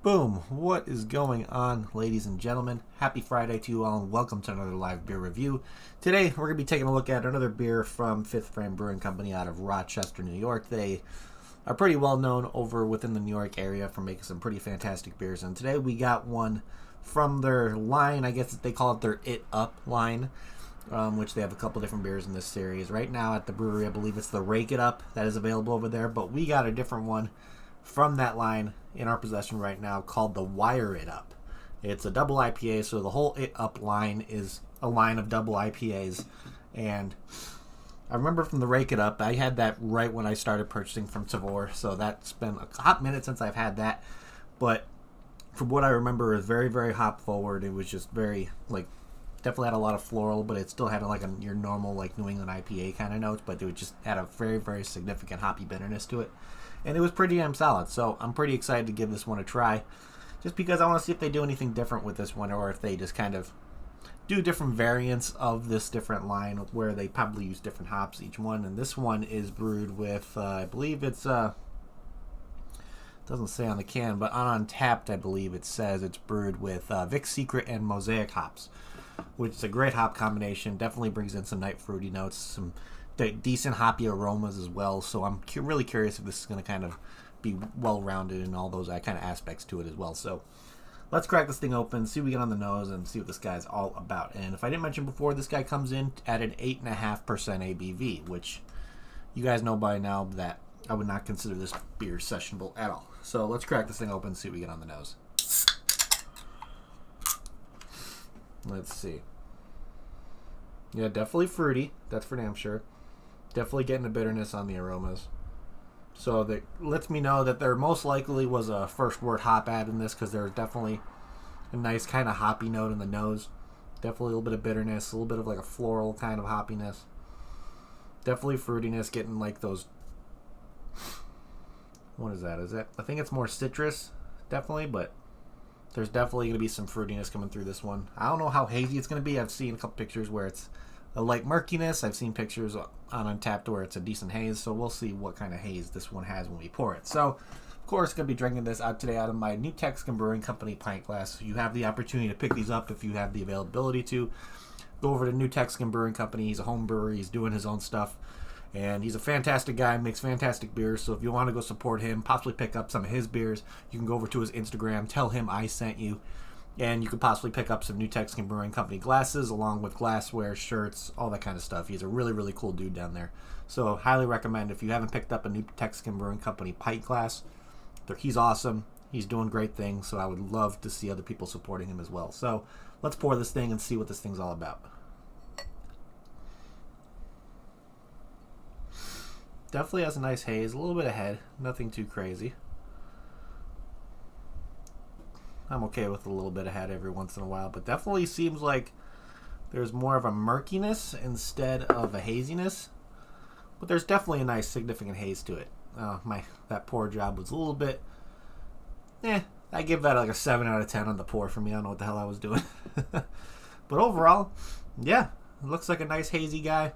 Boom! What is going on, ladies and gentlemen? Happy Friday to you all, and welcome to another live beer review. Today, we're going to be taking a look at another beer from Fifth Frame Brewing Company out of Rochester, New York. They are pretty well known over within the New York area for making some pretty fantastic beers, and today we got one from their line. I guess they call it their It Up line, which they have a couple different beers in this series. Right now at the brewery, I believe it's the Rake It Up that is available over there, but we got a different one from that line in our possession right now called the Wire It Up. It's a double IPA, so the whole It Up line is a line of double IPAs. And I remember from the Rake It Up, I had that right when I started purchasing from Tavor, so that's been a hot minute since I've had that. But from what I remember, it was very, very hop forward. It was just very, definitely had a lot of floral, but it still had your normal, New England IPA kind of notes, but it just had a very, very significant hoppy bitterness to it. And it was pretty damn solid, so I'm pretty excited to give this one a try, just because I want to see if they do anything different with this one, or if they just kind of do different variants of this different line where they probably use different hops each one. And this one is brewed with, I believe it's, doesn't say on the can, but on Untapped, I believe it says it's brewed with Vic Secret and Mosaic hops, which is a great hop combination. Definitely brings in some night fruity notes, some decent hoppy aromas as well. So I'm really curious if this is going to kind of be well-rounded in all those kind of aspects to it as well. So let's crack this thing open, see what we get on the nose, and see what this guy's all about. And if I didn't mention before, this guy comes in at an 8.5% ABV, which you guys know by now that I would not consider this beer sessionable at all. So let's crack this thing open and see what we get on the nose. Let's see. Yeah, definitely fruity. That's for damn sure. Definitely getting a bitterness on the aromas. So that lets me know that there most likely was a first wort hop add in this, because there's definitely a nice kind of hoppy note in the nose. Definitely a little bit of bitterness, a little bit of a floral kind of hoppiness. Definitely fruitiness, getting those... What is that? I think it's more citrus, definitely, but there's definitely going to be some fruitiness coming through this one. I don't know how hazy it's going to be. I've seen a couple pictures where it's a light murkiness. I've seen pictures on Untapped where it's a decent haze, so we'll see what kind of haze this one has when we pour it. So, of course, going to be drinking this out today out of my New Texan Brewing Company pint glass. You have the opportunity to pick these up if you have the availability to. Go over to New Texan Brewing Company. He's a home brewer. He's doing his own stuff, and he's a fantastic guy, makes fantastic beers. So if you want to go support him, possibly pick up some of his beers, you can go over to his Instagram, tell him I sent you, and you could possibly pick up some New Texan Brewing Company glasses, along with glassware, shirts, all that kind of stuff. He's a really, really cool dude down there. So highly recommend, if you haven't picked up a New Texan Brewing Company pint glass, he's awesome. He's doing great things, so I would love to see other people supporting him as well. So let's pour this thing and see what this thing's all about. Definitely has a nice haze, a little bit of head, nothing too crazy. I'm okay with a little bit of head every once in a while, but definitely seems like there's more of a murkiness instead of a haziness. But there's definitely a nice significant haze to it. That pour job was a little bit, I give that a 7 out of 10 on the pour for me. I don't know what the hell I was doing. But overall, yeah, it looks like a nice hazy guy.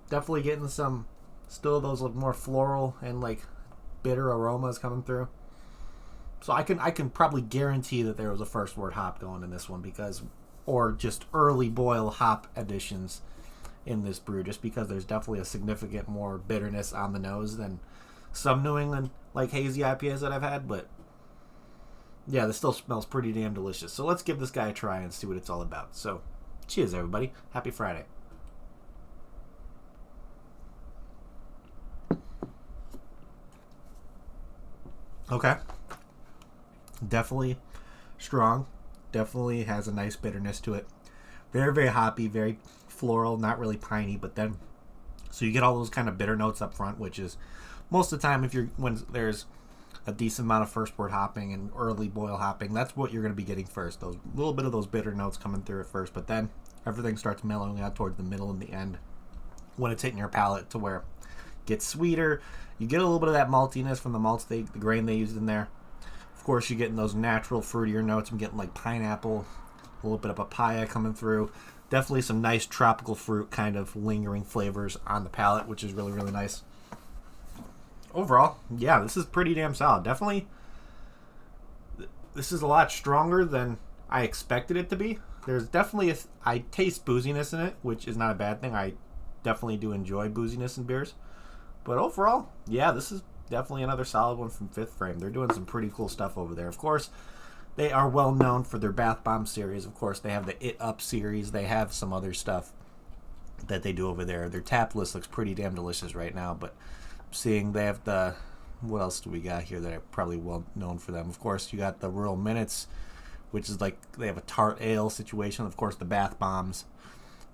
Definitely getting still those more floral and bitter aromas coming through. So I can probably guarantee that there was a first wort hop going in this one, or just early boil hop additions in this brew, just because there's definitely a significant more bitterness on the nose than some New England hazy IPAs that I've had. But yeah, this still smells pretty damn delicious. So let's give this guy a try and see what it's all about. So cheers, everybody. Happy Friday. Okay. Definitely strong. Definitely has a nice bitterness to it. Very, very hoppy, very floral, not really piney, but then so you get all those kind of bitter notes up front, which is most of the time when there's a decent amount of first wort hopping and early boil hopping, that's what you're going to be getting first. Those little bit of those bitter notes coming through at first, but then everything starts mellowing out towards the middle and the end when it's hitting your palate to where it gets sweeter. You get a little bit of that maltiness from the malts, the grain they used in there. Of course, you're getting those natural fruitier notes. I'm getting pineapple, a little bit of papaya coming through. Definitely some nice tropical fruit kind of lingering flavors on the palate, which is really, really nice. Overall, yeah, this is pretty damn solid. Definitely This is a lot stronger than I expected it to be. There's definitely I taste booziness in it, which is not a bad thing. I definitely do enjoy booziness in beers. But overall, yeah, this is definitely another solid one from Fifth Frame. They're doing some pretty cool stuff over there. Of course, they are well known for their Bath Bomb series. Of course, they have the It Up series. They have some other stuff that they do over there. Their tap list looks pretty damn delicious right now, but seeing they have the... What else do we got here that are probably well known for them? Of course, you got the Rural Minutes, which is like they have a tart ale situation. Of course, the Bath Bombs.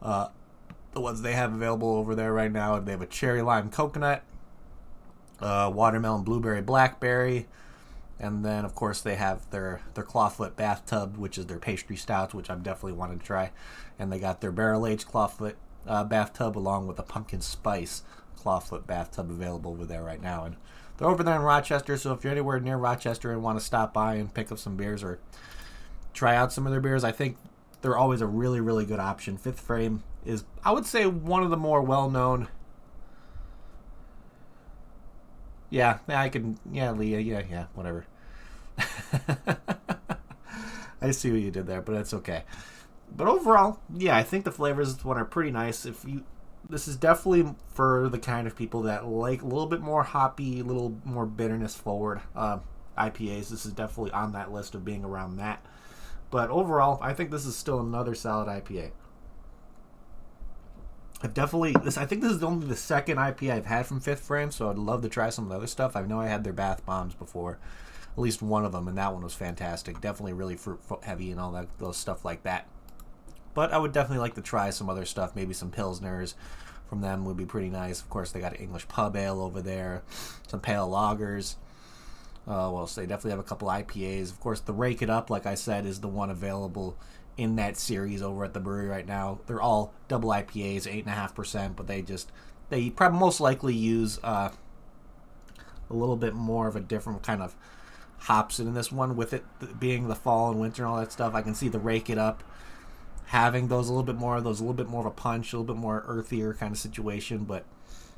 The ones they have available over there right now, they have a cherry lime coconut, watermelon blueberry blackberry, and then of course they have their clawfoot bathtub, which is their pastry stouts, which I've definitely wanted to try, and they got their barrel aged clawfoot bathtub along with a pumpkin spice clawfoot bathtub available over there right now. And they're over there in Rochester, so if you're anywhere near Rochester and want to stop by and pick up some beers or try out some of their beers, I think they're always a really, really good option. Fifth Frame is, I would say, one of the more well-known... Yeah, whatever. I see what you did there, but that's okay. But overall, yeah, I think the flavors of this one are pretty nice. This is definitely for the kind of people that like a little bit more hoppy, a little more bitterness forward IPAs. This is definitely on that list of being around that. But overall, I think this is still another solid IPA. I think this is only the second IPA I've had from Fifth Frame, so I'd love to try some of the other stuff. I know I had their Bath Bombs before, at least one of them, and that one was fantastic. Definitely really fruit heavy and all that, those stuff like that. But I would definitely like to try some other stuff. Maybe some Pilsners from them would be pretty nice. Of course, they got an English pub ale over there, some pale lagers. Well, so they definitely have a couple IPAs. Of course, the Rake It Up, like I said, is the one available in that series over at the brewery right now. They're all double IPAs, 8.5%, but they probably most likely use a little bit more of a different kind of hops in this one, with it being the fall and winter and all that stuff. I can see the Rake It Up having those a little bit more of a punch, a little bit more earthier kind of situation, but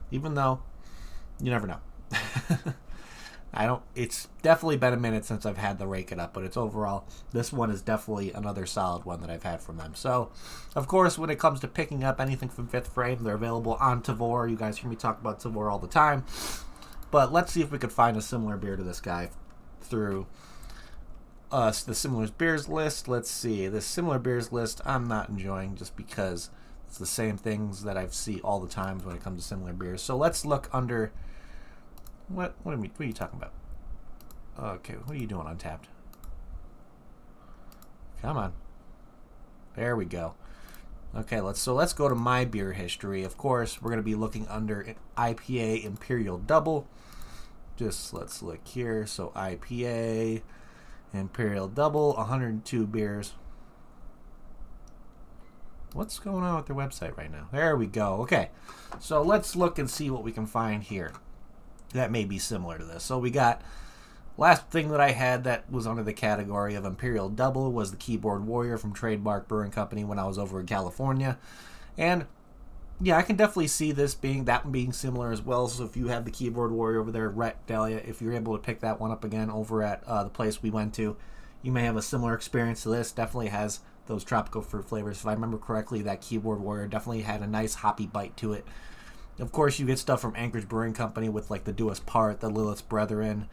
even though, you never know. It's definitely been a minute since I've had the Rake It Up, but it's overall, this one is definitely another solid one that I've had from them. So, of course, when it comes to picking up anything from Fifth Frame, they're available on Tavour. You guys hear me talk about Tavour all the time. But let's see if we could find a similar beer to this guy through the similar beers list. Let's see. This similar beers list I'm not enjoying just because it's the same things that I see all the times when it comes to similar beers. So let's look under... What are you talking about? Okay, what are you doing, Untapped? Come on. There we go. Okay, let's go to my beer history. Of course, we're going to be looking under IPA Imperial Double. Let's look here. So IPA Imperial Double, 102 beers. What's going on with their website right now? There we go. Okay, so let's look and see what we can find here that may be similar to this. So we got, last thing that I had that was under the category of Imperial Double was the Keyboard Warrior from Trademark Brewing Company when I was over in California. And yeah, I can definitely see this being similar as well. So if you have the Keyboard Warrior over there at Rhett Dahlia, if you're able to pick that one up again over at the place we went to, you may have a similar experience to this. Definitely has those tropical fruit flavors. If I remember correctly, that Keyboard Warrior definitely had a nice hoppy bite to it. Of course, you get stuff from Anchorage Brewing Company with like the Duas Part, the Lilith's Brethren.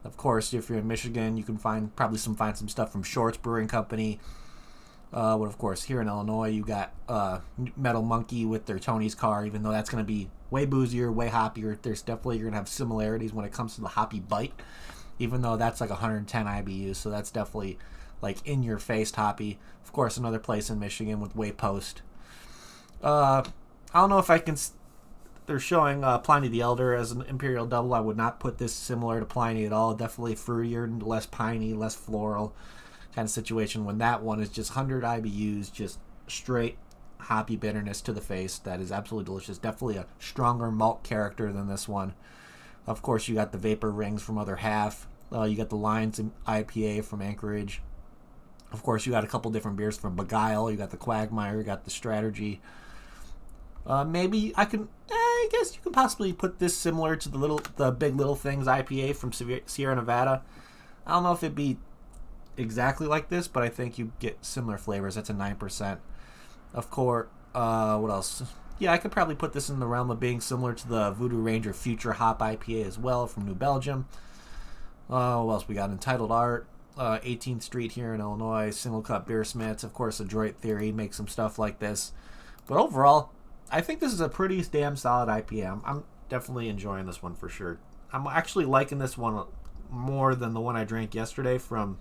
Of course, if you're in Michigan, you can find some stuff from Shorts Brewing Company. But of course, here in Illinois, you got Metal Monkey with their Tony's Car. Even though that's going to be way boozier, way hoppier, there's definitely, you're going to have similarities when it comes to the hoppy bite. Even though that's like 110 IBUs, so that's definitely like in your face hoppy. Of course, another place in Michigan with Waypost. I don't know if I can. They're showing Pliny the Elder as an Imperial Double. I would not put this similar to Pliny at all. Definitely fruitier, less piney, less floral kind of situation. When that one is just 100 IBUs, just straight hoppy bitterness to the face. That is absolutely delicious. Definitely a stronger malt character than this one. Of course, you got the Vapor Rings from Other Half. You got the Lions IPA from Anchorage. Of course, you got a couple different beers from Beguile. You got the Quagmire. You got the Strategy. Maybe I guess you can possibly put this similar to the Big Little Things IPA from Sierra Nevada. I don't know if it'd be exactly like this, but I think you get similar flavors. That's a 9%. Of course, what else? Yeah, I could probably put this in the realm of being similar to the Voodoo Ranger Future Hop IPA as well from New Belgium. What else we got? Entitled Art, 18th Street here in Illinois, Single Cup Beer Smiths. Of course, Adroit Theory makes some stuff like this. But overall, I think this is a pretty damn solid IPA. I'm definitely enjoying this one for sure. I'm actually liking this one more than the one I drank yesterday from...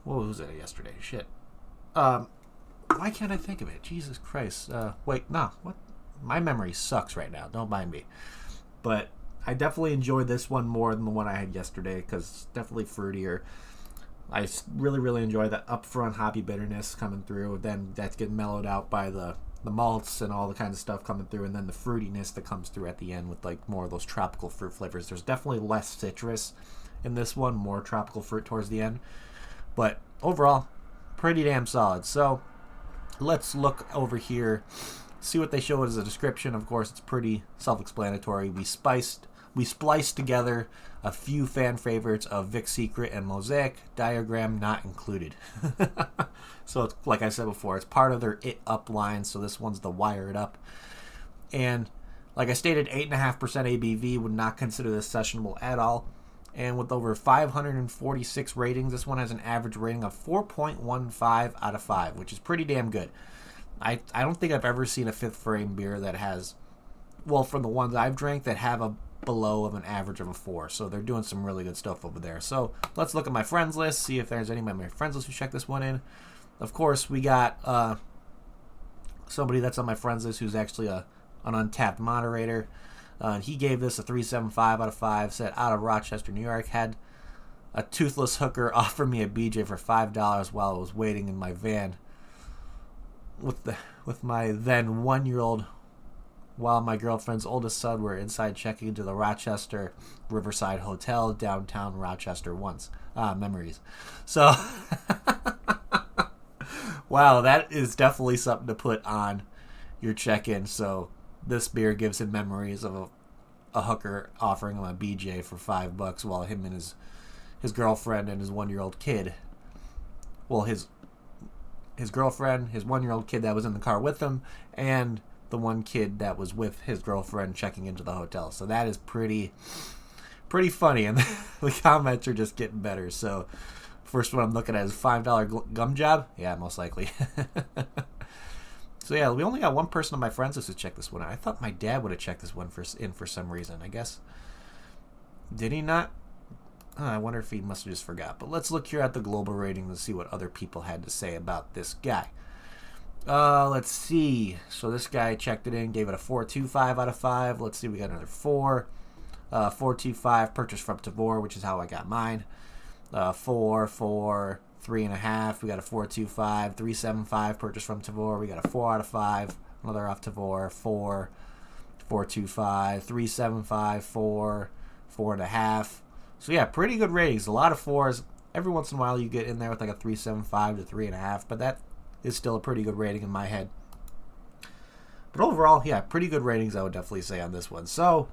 What was it yesterday? Shit. Why can't I think of it? Jesus Christ. Wait, no. What? My memory sucks right now. Don't mind me. But I definitely enjoyed this one more than the one I had yesterday because it's definitely fruitier. I really, really enjoy that upfront hoppy bitterness coming through. Then that's getting mellowed out by the malts and all the kind of stuff coming through. And then the fruitiness that comes through at the end with like more of those tropical fruit flavors. There's definitely less citrus in this one. More tropical fruit towards the end. But overall, pretty damn solid. So let's look over here, see what they show as a description. Of course, it's pretty self-explanatory. We spliced together a few fan favorites of Vic Secret and Mosaic, diagram not included. So it's, like I said before, it's part of their It Up line, so this one's the Wire It Up. And like I stated, 8.5% ABV, would not consider this sessionable at all. And with over 546 ratings, this one has an average rating of 4.15 out of 5, which is pretty damn good. I don't think I've ever seen a fifth frame beer that has, well, from the ones I've drank, that have a below of an average of a 4. So they're doing some really good stuff over there. So let's look at my friends list, see if there's anybody on my friends list who check this one in. Of course, we got somebody that's on my friends list who's actually an untapped moderator. He gave this a 3.75 out of 5. Said, out of Rochester, New York, had a toothless hooker offer me a BJ for $5 while I was waiting in my van with my then 1-year-old, while my girlfriend's oldest son were inside checking into the Rochester Riverside Hotel downtown Rochester once. Memories. So, wow, that is definitely something to put on your check-in. So this beer gives him memories of a hooker offering him a BJ for $5 while him and his girlfriend and his 1-year-old kid, well, his girlfriend, his 1-year-old kid that was in the car with him, and the one kid that was with his girlfriend checking into the hotel. So that is pretty funny, and the comments are just getting better. So first one I'm looking at is $5 gum job. Yeah, most likely. So yeah, we only got one person on my friends list to check this one out. I thought my dad would have checked this one for some reason. I guess, did he not? I wonder if he must have just forgot. But let's look here at the global rating and see what other people had to say about this guy. Let's see. So this guy checked it in, gave it a 4.25 out of 5. Let's see, we got another 4. 4.25 purchased from Tavor, which is how I got mine. 4, 3.5. We got a 4.25. 3.75 purchased from Tavor. We got a 4 out of 5. Another off Tavor. 4. 4.25. 3.75. 4. 4.5. So yeah, pretty good ratings. A lot of 4s. Every once in a while you get in there with like a 3.75 to 3.5, but that is still a pretty good rating in my head. But overall, yeah, pretty good ratings I would definitely say on this one. So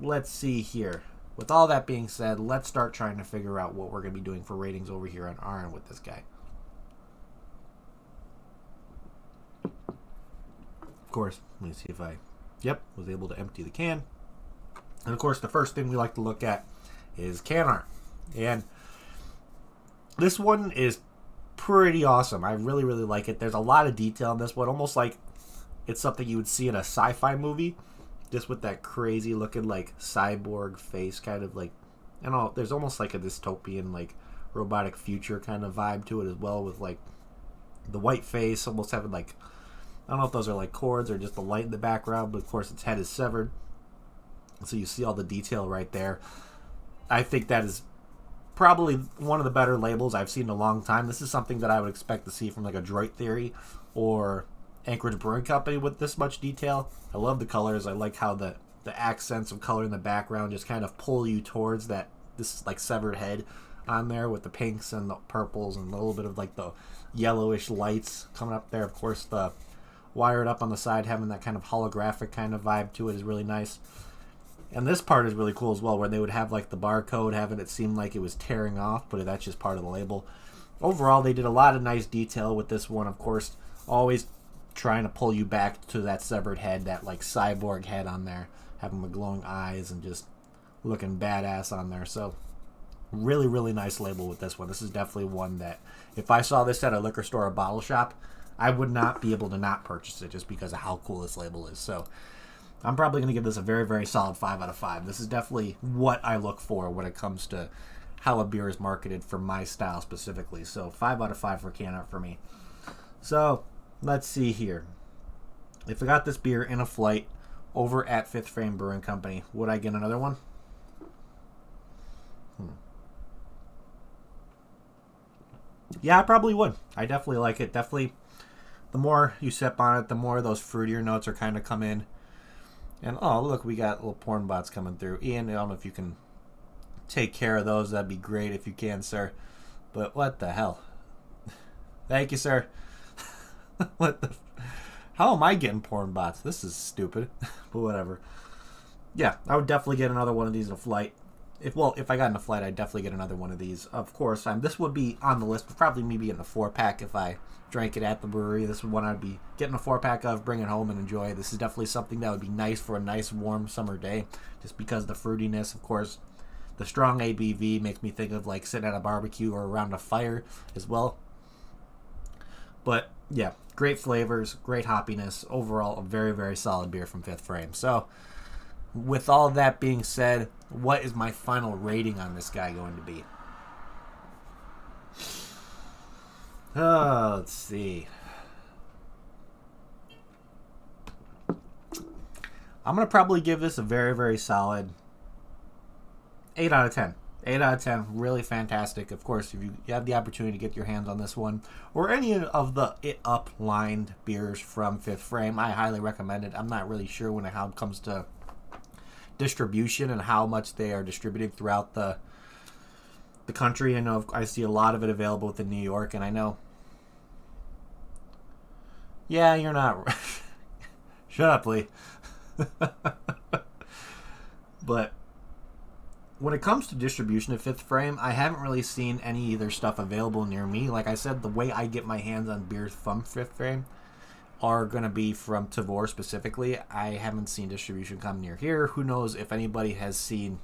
let's see here. With all that being said, let's start trying to figure out what we're going to be doing for ratings over here on our end with this guy. Of course, let me see if I, was able to empty the can. And of course, the first thing we like to look at is can art. And this one is pretty awesome. I really, really like it. There's a lot of detail in this one, almost like it's something you would see in a sci-fi movie, just with that crazy looking like cyborg face, kind of like, there's almost like a dystopian like robotic future kind of vibe to it as well, with like the white face almost having like, I don't know if those are like cords or just the light in the background, but of course its head is severed, so you see all the detail right there. I think that is probably one of the better labels I've seen in a long time. This is something that I would expect to see from like a Adroit Theory or Anchorage Brewing Company with this much detail. I love the colors. I like how the accents of color in the background just kind of pull you towards this like severed head on there with the pinks and the purples and a little bit of like the yellowish lights coming up there. Of course, the Wired Up on the side having that kind of holographic kind of vibe to it is really nice. And this part is really cool as well, where they would have like the barcode, having it seem like it was tearing off, but that's just part of the label. Overall, they did a lot of nice detail with this one. Of course, always trying to pull you back to that severed head, that like cyborg head on there, having the glowing eyes and just looking badass on there. So really, really nice label with this one. This is definitely one that if I saw this at a liquor store or bottle shop, I would not be able to not purchase it just because of how cool this label is. So I'm probably going to give this a very, very solid 5 out of 5. This is definitely what I look for when it comes to how a beer is marketed for my style specifically. So 5 out of 5 for Can Art for me. So let's see here. If I got this beer in a flight over at Fifth Frame Brewing Company, would I get another one? Yeah, I probably would. I definitely like it. Definitely, the more you sip on it, the more those fruitier notes are kind of come in. And, oh, look, we got little porn bots coming through. Ian, I don't know if you can take care of those. That'd be great if you can, sir. But what the hell? Thank you, sir. What the... How am I getting porn bots? This is stupid. But whatever. Yeah, I would definitely get another one of these in a flight. If I got in a flight, I'd definitely get another one of these. Of course, this would be on the list. Probably me getting a 4-pack if I drank it at the brewery. This is one I'd be getting a 4-pack of, bring it home and enjoy. This is definitely something that would be nice for a nice warm summer day, just because the fruitiness, of course, the strong ABV makes me think of like sitting at a barbecue or around a fire as well. But yeah, great flavors, great hoppiness. Overall, a very, very solid beer from Fifth Frame. So with all that being said, what is my final rating on this guy going to be? Let's see. I'm going to probably give this a very, very solid 8 out of 10. 8 out of 10. Really fantastic. Of course, if you have the opportunity to get your hands on this one or any of the It Up lined beers from Fifth Frame, I highly recommend it. I'm not really sure how it comes to distribution and how much they are distributed throughout the country. I know I see a lot of it available within New York, and I know, yeah, you're not shut up, Lee. But when it comes to distribution of Fifth Frame, I haven't really seen any of their stuff available near me. Like I said, the way I get my hands on beers from Fifth Frame are going to be from Tavour specifically. I haven't seen distribution come near here. Who knows if anybody has seen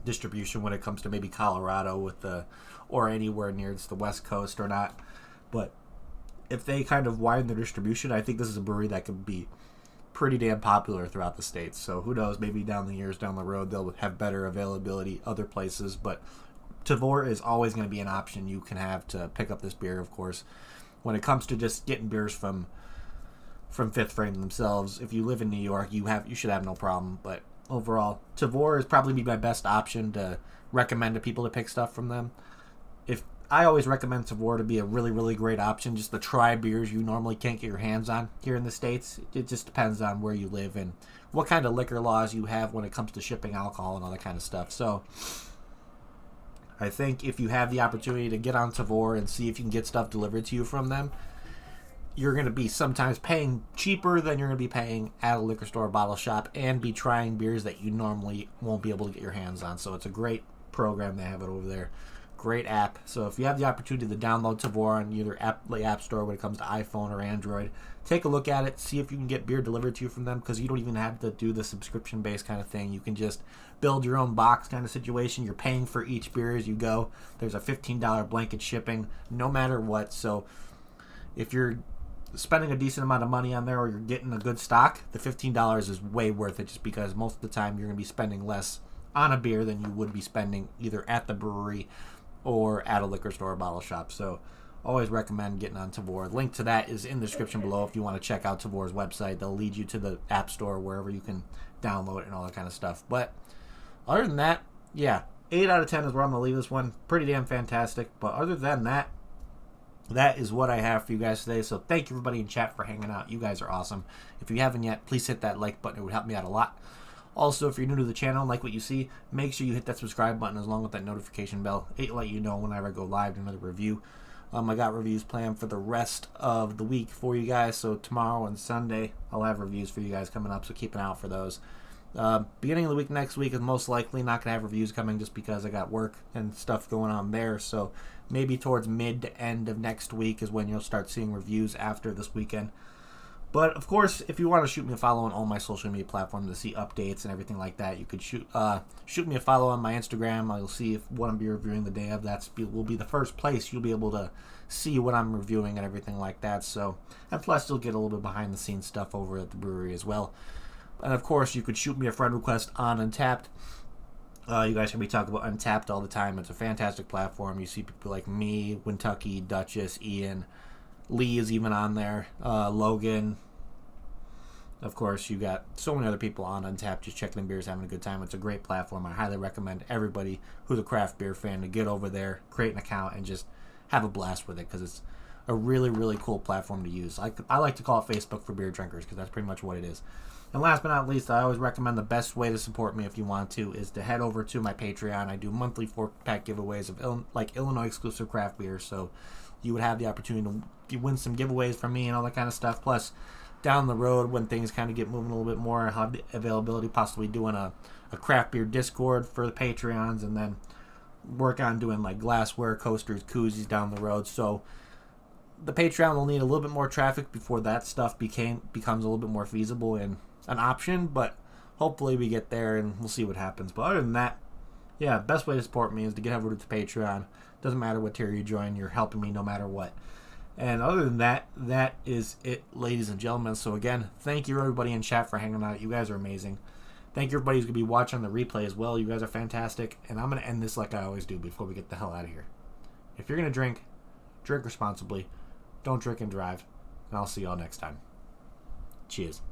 distribution when it comes to maybe Colorado or anywhere near the West Coast or not. But if they kind of widen their distribution, I think this is a brewery that could be pretty damn popular throughout the states. So who knows, maybe down the road they'll have better availability other places. But Tavour is always going to be an option you can have to pick up this beer, of course. When it comes to just getting beers from Fifth Frame themselves, if you live in New York, you should have no problem. But overall, Tavour is probably be my best option to recommend to people to pick stuff from them. If I always recommend Tavour to be a really, really great option just to try beers you normally can't get your hands on here in the States. It just depends on where you live and what kind of liquor laws you have when it comes to shipping alcohol and all that kind of stuff. So I think if you have the opportunity to get on Tavour and see if you can get stuff delivered to you from them, you're going to be sometimes paying cheaper than you're going to be paying at a liquor store or bottle shop and be trying beers that you normally won't be able to get your hands on. So it's a great program they have it over there. Great app. So if you have the opportunity to download Tavour on either the App Store when it comes to iPhone or Android, take a look at it, see if you can get beer delivered to you from them, because you don't even have to do the subscription-based kind of thing. You can just build your own box kind of situation. You're paying for each beer as you go. There's a $15 blanket shipping no matter what. So if you're spending a decent amount of money on there or you're getting a good stock, the $15 is way worth it, just because most of the time you're going to be spending less on a beer than you would be spending either at the brewery or at a liquor store or bottle shop. So always recommend getting on Tavour. Link to that is in the description below if you want to check out Tavour's website. They'll lead you to the App Store wherever you can download it and all that kind of stuff. But other than that, yeah, 8 out of 10 is where I'm going to leave this one. Pretty damn fantastic. But other than that, that is what I have for you guys today. So thank you everybody in chat for hanging out. You guys are awesome. If you haven't yet, please hit that like button. It would help me out a lot. Also, if you're new to the channel and like what you see, make sure you hit that subscribe button along with that notification bell. It'll let you know whenever I go live to another review. I got reviews planned for the rest of the week for you guys. So tomorrow and Sunday, I'll have reviews for you guys coming up. So keep an eye out for those. Beginning of the week next week is most likely not going to have reviews coming just because I got work and stuff going on there. So maybe towards mid to end of next week is when you'll start seeing reviews after this weekend. But of course, if you want to shoot me a follow on all my social media platforms to see updates and everything like that, you could shoot me a follow on my Instagram. You'll see what I'm reviewing the day of. Will be the first place you'll be able to see what I'm reviewing and everything like that. So, and plus you'll get a little bit behind the scenes stuff over at the brewery as well. And of course, you could shoot me a friend request on Untapped. You guys hear me talk about Untapped all the time. It's a fantastic platform. You see people like me, Wintucky, Duchess, Ian, Lee is even on there, Logan. Of course, you got so many other people on Untapped just checking in beers, having a good time. It's a great platform. I highly recommend everybody who's a craft beer fan to get over there, create an account, and just have a blast with it because it's a really, really cool platform to use. I like to call it Facebook for beer drinkers because that's pretty much what it is. And last but not least, I always recommend the best way to support me if you want to is to head over to my Patreon. I do monthly 4-pack giveaways of Illinois exclusive craft beer, so you would have the opportunity to win some giveaways from me and all that kind of stuff. Plus, down the road, when things kind of get moving a little bit more, I'll have the availability possibly doing a craft beer Discord for the Patreons, and then work on doing like glassware, coasters, koozies down the road. So the Patreon will need a little bit more traffic before that stuff becomes a little bit more feasible and an option, but hopefully we get there and we'll see what happens. But other than that, yeah, best way to support me is to get over to the Patreon. Doesn't matter what tier you join, you're helping me no matter what. And other than that, that is it, ladies and gentlemen. So again, thank you everybody in chat for hanging out. You guys are amazing. Thank you everybody who's going to be watching the replay as well. You guys are fantastic. And I'm going to end this like I always do before we get the hell out of here. If you're going to drink responsibly. Don't drink and drive. And I'll see y'all next time. Cheers.